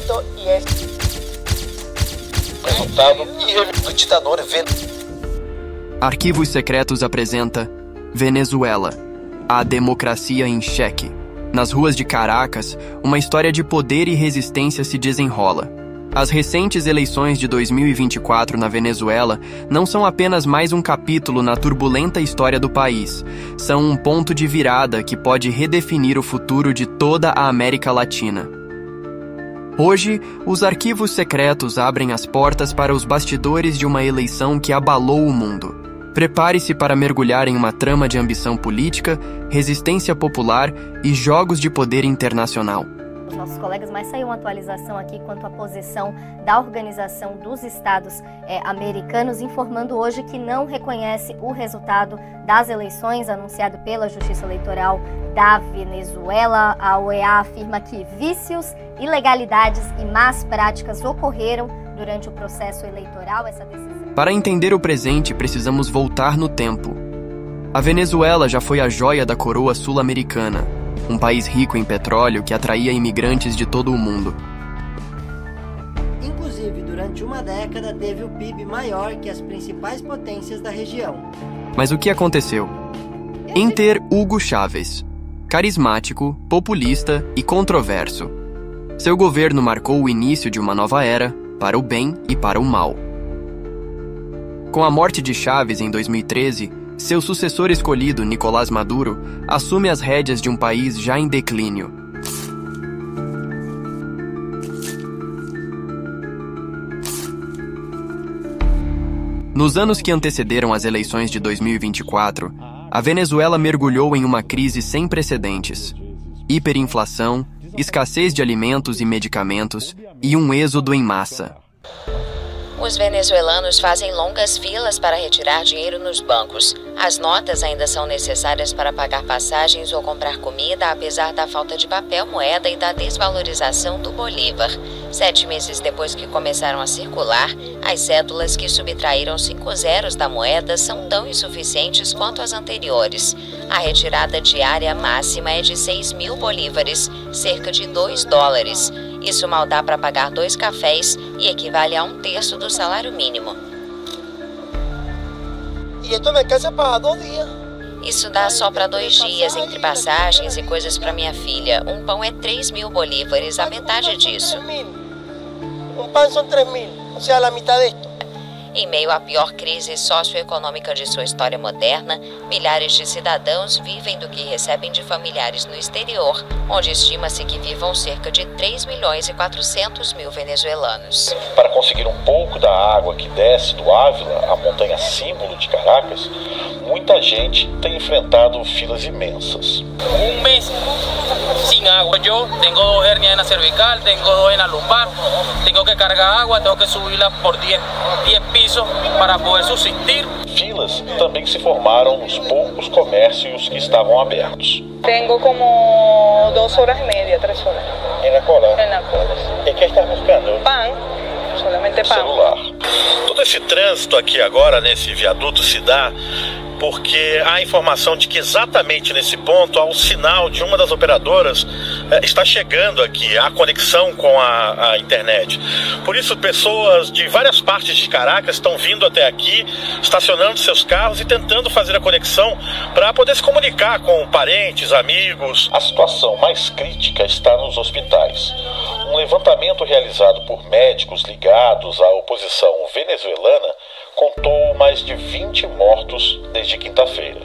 violento y es resultado do ditador Arquivos Secretos apresenta Venezuela, a democracia em xeque. Nas ruas de Caracas, uma história de poder e resistência se desenrola. As recentes eleições de 2024 na Venezuela não são apenas mais um capítulo na turbulenta história do país. São um ponto de virada que pode redefinir o futuro de toda a América Latina. Hoje, os arquivos secretos abrem as portas para os bastidores de uma eleição que abalou o mundo. Prepare-se para mergulhar em uma trama de ambição política, resistência popular e jogos de poder internacional. Os nossos colegas, mas saiu uma atualização aqui quanto à posição da Organização dos Estados Americanos, informando hoje que não reconhece o resultado das eleições anunciado pela Justiça Eleitoral da Venezuela. A OEA afirma que vícios, ilegalidades e más práticas ocorreram durante o processo eleitoral. Essa decisão... Para entender o presente, precisamos voltar no tempo. A Venezuela já foi a joia da coroa sul-americana, um país rico em petróleo que atraía imigrantes de todo o mundo. Inclusive, durante uma década, teve o PIB maior que as principais potências da região. Mas o que aconteceu? Enter Hugo Chávez, carismático, populista e controverso. Seu governo marcou o início de uma nova era, para o bem e para o mal. Com a morte de Chávez em 2013, seu sucessor escolhido, Nicolás Maduro, assume as rédeas de um país já em declínio. Nos anos que antecederam as eleições de 2024, a Venezuela mergulhou em uma crise sem precedentes. Hiperinflação, escassez de alimentos e medicamentos e um êxodo em massa. Os venezuelanos fazem longas filas para retirar dinheiro nos bancos. As notas ainda são necessárias para pagar passagens ou comprar comida, apesar da falta de papel moeda e da desvalorização do bolívar. 7 meses depois que começaram a circular, as cédulas que subtraíram 5 zeros da moeda são tão insuficientes quanto as anteriores. A retirada diária máxima é de 6.000 bolívares, cerca de $2. Isso mal dá para pagar 2 cafés e equivale a 1/3 do salário mínimo. Isso dá só para 2 dias, entre passagens e coisas para minha filha. Um pão é 3.000 bolívares, a metade disso. Un pan son 3.000, o sea, la mitad de esto. Em meio à pior crise socioeconômica de sua história moderna, milhares de cidadãos vivem do que recebem de familiares no exterior, onde estima-se que vivam cerca de 3.400.000 venezuelanos. Para conseguir um pouco da água que desce do Ávila, a montanha símbolo de Caracas, muita gente tem enfrentado filas imensas. Un mes sin agua. Yo tengo 2 hernias en la cervical, tengo 2 en la lumbar, tengo que cargar agua, tengo que subirla por 10 pisos para poder subsistir. Filas também se formaram nos poucos comércios que estavam abertos. Tengo como 2 horas y media, 3 horas. En la cola? En la cola. E que estás buscando? Pan, solamente pan. Celular. Todo esse trânsito aqui agora, nesse viaduto, se dá porque há informação de que exatamente nesse ponto há um sinal de uma das operadoras está chegando aqui, a conexão com a internet. Por isso, pessoas de várias partes de Caracas estão vindo até aqui, estacionando seus carros e tentando fazer a conexão para poder se comunicar com parentes, amigos. A situação mais crítica está nos hospitais. Um levantamento realizado por médicos ligados à oposição venezuelana contou mais de 20 mortos desde quinta-feira.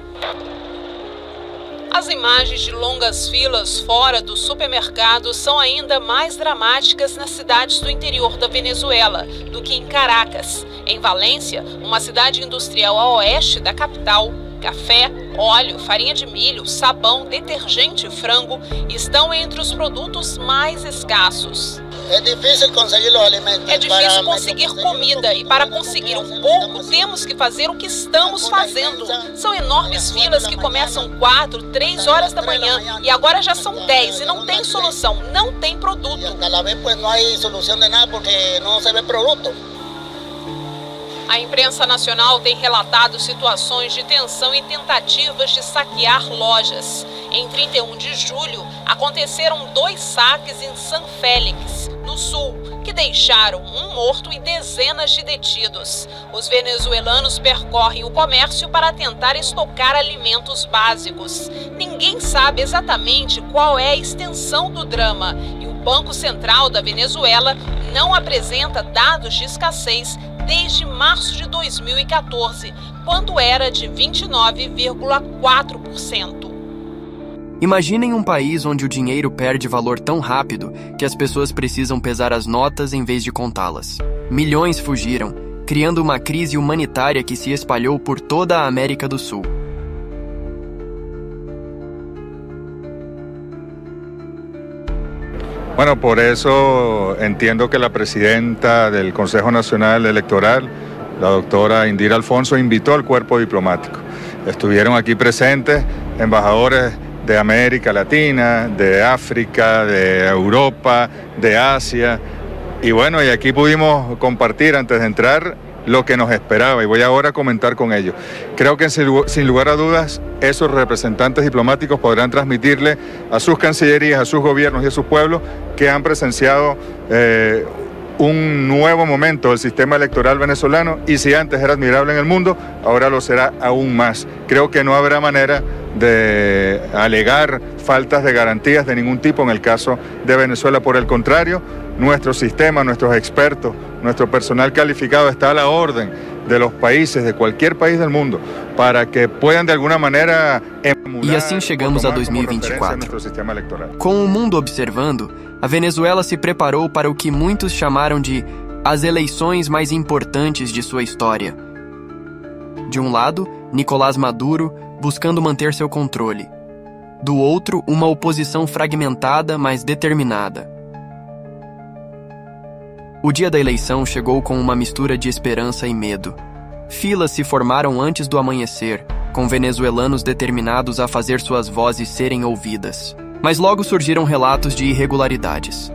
As imagens de longas filas fora do supermercado são ainda mais dramáticas nas cidades do interior da Venezuela do que em Caracas. Em Valência, uma cidade industrial a oeste da capital, café, óleo, farinha de milho, sabão, detergente e frango estão entre os produtos mais escassos. É difícil conseguir os alimentos. É difícil conseguir comida e para conseguir um pouco temos que fazer o que estamos fazendo. São enormes filas que começam 4, 3 horas da manhã e agora já são 10 e não tem solução, não tem produto. A vez pues não há solução de nada porque não se vê produto. A imprensa nacional tem relatado situações de tensão e tentativas de saquear lojas. Em 31 de julho, aconteceram 2 saques em San Félix, no sul, que deixaram um morto e dezenas de detidos. Os venezuelanos percorrem o comércio para tentar estocar alimentos básicos. Ninguém sabe exatamente qual é a extensão do drama e o Banco Central da Venezuela não apresenta dados de escassez desde março de 2014, quando era de 29,4%. Imaginem um país onde o dinheiro perde valor tão rápido que as pessoas precisam pesar as notas em vez de contá-las. Milhões fugiram, criando uma crise humanitária que se espalhou por toda a América do Sul. Bueno, por eso entiendo que la presidenta del Consejo Nacional Electoral, la doctora Indira Alfonso, invitó al cuerpo diplomático. Estuvieron aquí presentes embajadores de América Latina, de África, de Europa, de Asia. Y bueno, y aquí pudimos compartir antes de entrar lo que nos esperaba y voy ahora a comentar con ellos. Creo que sin lugar a dudas esos representantes diplomáticos podrán transmitirle a sus cancillerías, a sus gobiernos y a sus pueblos que han presenciado un nuevo momento del sistema electoral venezolano y si antes era admirable en el mundo, ahora lo será aún más. Creo que no habrá manera de alegar faltas de garantías de ningún tipo en el caso de Venezuela. Por el contrario, nuestro sistema, nuestros expertos, nuestro personal calificado está a la orden de los países, de cualquier país del mundo, para que puedan de alguma maneira emular. E assim chegamos a 2024. Com o mundo observando, a Venezuela se preparou para o que muitos chamaram de as eleições mais importantes de sua história. De um lado, Nicolás Maduro buscando manter seu controle. Do outro, uma oposição fragmentada, mas determinada. O dia da eleição chegou com uma mistura de esperança e medo. Filas se formaram antes do amanhecer, com venezuelanos determinados a fazer suas vozes serem ouvidas. Mas logo surgiram relatos de irregularidades.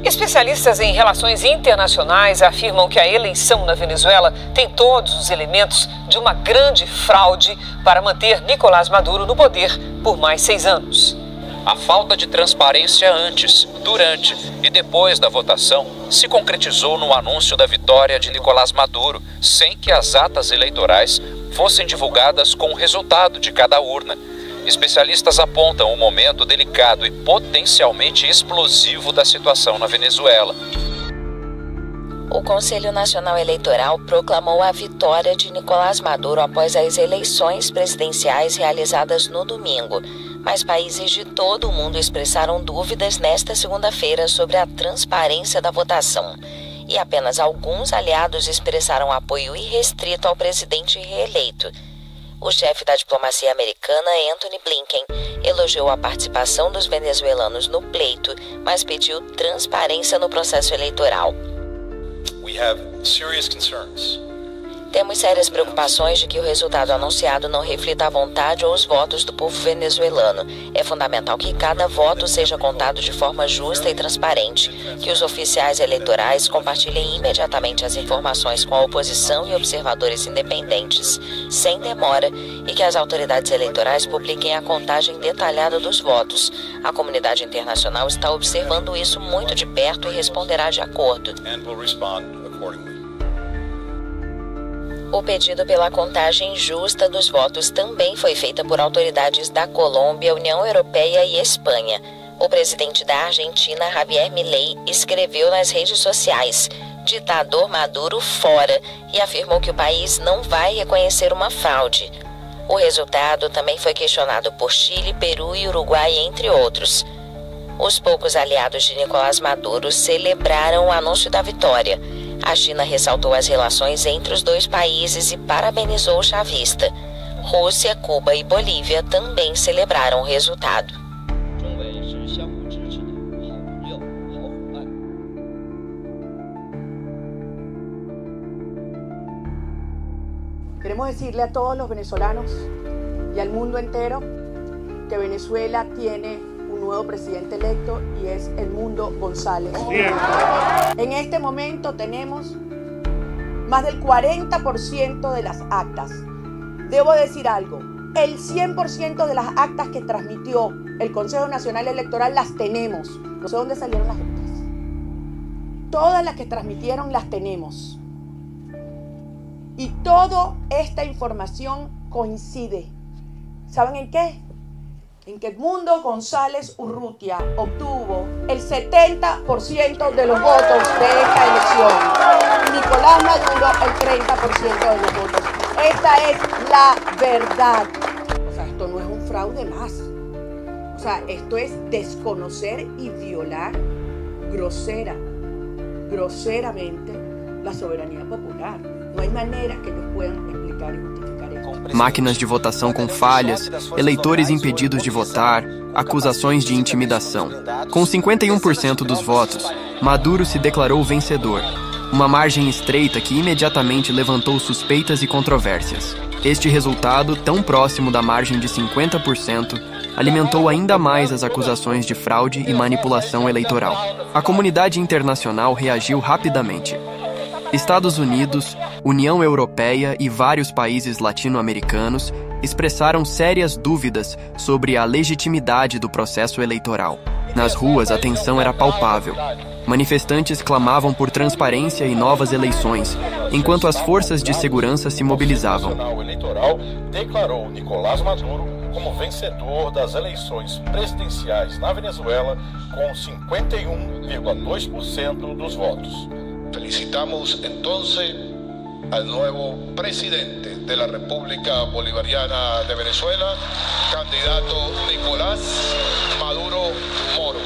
Especialistas em relações internacionais afirmam que a eleição na Venezuela tem todos os elementos de uma grande fraude para manter Nicolás Maduro no poder por mais 6 anos. A falta de transparência antes, durante e depois da votação se concretizou no anúncio da vitória de Nicolás Maduro, sem que as atas eleitorais fossem divulgadas com o resultado de cada urna. Especialistas apontam o momento delicado e potencialmente explosivo da situação na Venezuela. O Conselho Nacional Eleitoral proclamou a vitória de Nicolás Maduro após as eleições presidenciais realizadas no domingo. Mas países de todo o mundo expressaram dúvidas nesta segunda-feira sobre a transparência da votação. E apenas alguns aliados expressaram apoio irrestrito ao presidente reeleito. O chefe da diplomacia americana, Antony Blinken, elogiou a participação dos venezuelanos no pleito, mas pediu transparência no processo eleitoral. We have serious concerns. Temos sérias preocupações de que o resultado anunciado não reflita a vontade ou os votos do povo venezuelano. É fundamental que cada voto seja contado de forma justa e transparente, que os oficiais eleitorais compartilhem imediatamente as informações com a oposição e observadores independentes, sem demora, e que as autoridades eleitorais publiquem a contagem detalhada dos votos. A comunidade internacional está observando isso muito de perto e responderá de acordo. O pedido pela contagem justa dos votos também foi feito por autoridades da Colômbia, União Europeia e Espanha. O presidente da Argentina, Javier Milei, escreveu nas redes sociais: "Ditador Maduro fora", e afirmou que o país não vai reconhecer uma fraude. O resultado também foi questionado por Chile, Peru e Uruguai, entre outros. Os poucos aliados de Nicolás Maduro celebraram o anúncio da vitória. A China ressaltou as relações entre os dois países e parabenizou o chavista. Rússia, Cuba e Bolívia também celebraram o resultado. Queremos decirle a todos los venezolanos y al mundo entero que Venezuela tiene un nuevo presidente electo y es Edmundo González. En este momento tenemos más del 40% de las actas. Debo decir algo, el 100% de las actas que transmitió el Consejo Nacional Electoral las tenemos. No sé dónde salieron las otras. Todas las que transmitieron las tenemos. Y toda esta información coincide. ¿Saben en qué? En que Edmundo González Urrutia obtuvo el 70% de los votos de esta elección. Nicolás Maduro el 30% de los votos. Esta es la verdad. O sea, esto no es un fraude más. O sea, esto es desconocer y violar groseramente la soberanía popular. No hay manera que nos puedan explicar y justificar esto. Máquinas de votação com falhas, eleitores impedidos de votar, acusações de intimidação. Com 51% dos votos, Maduro se declarou vencedor. Uma margem estreita que imediatamente levantou suspeitas e controvérsias. Este resultado, tão próximo da margem de 50%, alimentou ainda mais as acusações de fraude e manipulação eleitoral. A comunidade internacional reagiu rapidamente. Estados Unidos, União Europeia e vários países latino-americanos expressaram sérias dúvidas sobre a legitimidade do processo eleitoral. Nas ruas, a tensão era palpável. Manifestantes clamavam por transparência e novas eleições, enquanto as forças de segurança se mobilizavam. O Tribunal Eleitoral declarou Nicolás Maduro como vencedor das eleições presidenciais na Venezuela com 51,2% dos votos. Felicitamos entonces al nuevo presidente de la República Bolivariana de Venezuela, candidato Nicolás Maduro Moro.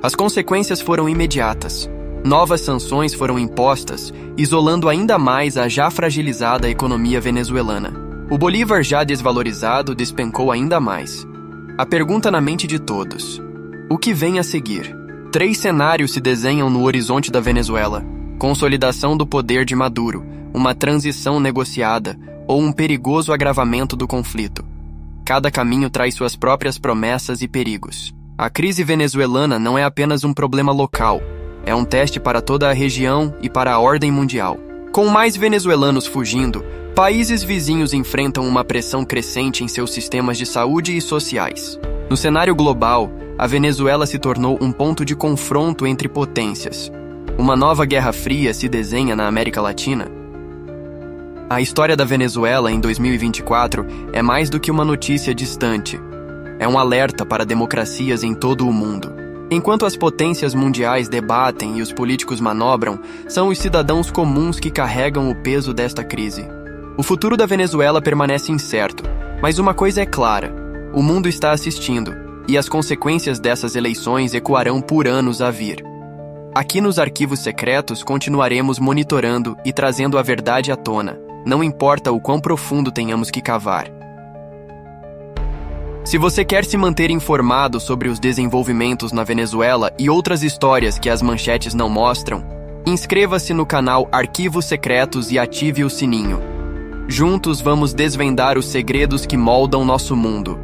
As consequências foram imediatas. Novas sanções foram impostas, isolando ainda mais a já fragilizada economia venezuelana. O Bolívar já desvalorizado despencou ainda mais. A pergunta na mente de todos: o que vem a seguir? 3 cenários se desenham no horizonte da Venezuela: consolidação do poder de Maduro, uma transição negociada ou um perigoso agravamento do conflito. Cada caminho traz suas próprias promessas e perigos. A crise venezuelana não é apenas um problema local, é um teste para toda a região e para a ordem mundial. Com mais venezuelanos fugindo, países vizinhos enfrentam uma pressão crescente em seus sistemas de saúde e sociais. No cenário global, a Venezuela se tornou um ponto de confronto entre potências. Uma nova Guerra Fria se desenha na América Latina. A história da Venezuela em 2024 é mais do que uma notícia distante. É um alerta para democracias em todo o mundo. Enquanto as potências mundiais debatem e os políticos manobram, são os cidadãos comuns que carregam o peso desta crise. O futuro da Venezuela permanece incerto, mas uma coisa é clara: o mundo está assistindo, e as consequências dessas eleições ecoarão por anos a vir. Aqui nos Arquivos Secretos continuaremos monitorando e trazendo a verdade à tona, não importa o quão profundo tenhamos que cavar. Se você quer se manter informado sobre os desenvolvimentos na Venezuela e outras histórias que as manchetes não mostram, inscreva-se no canal Arquivos Secretos e ative o sininho. Juntos vamos desvendar os segredos que moldam nosso mundo.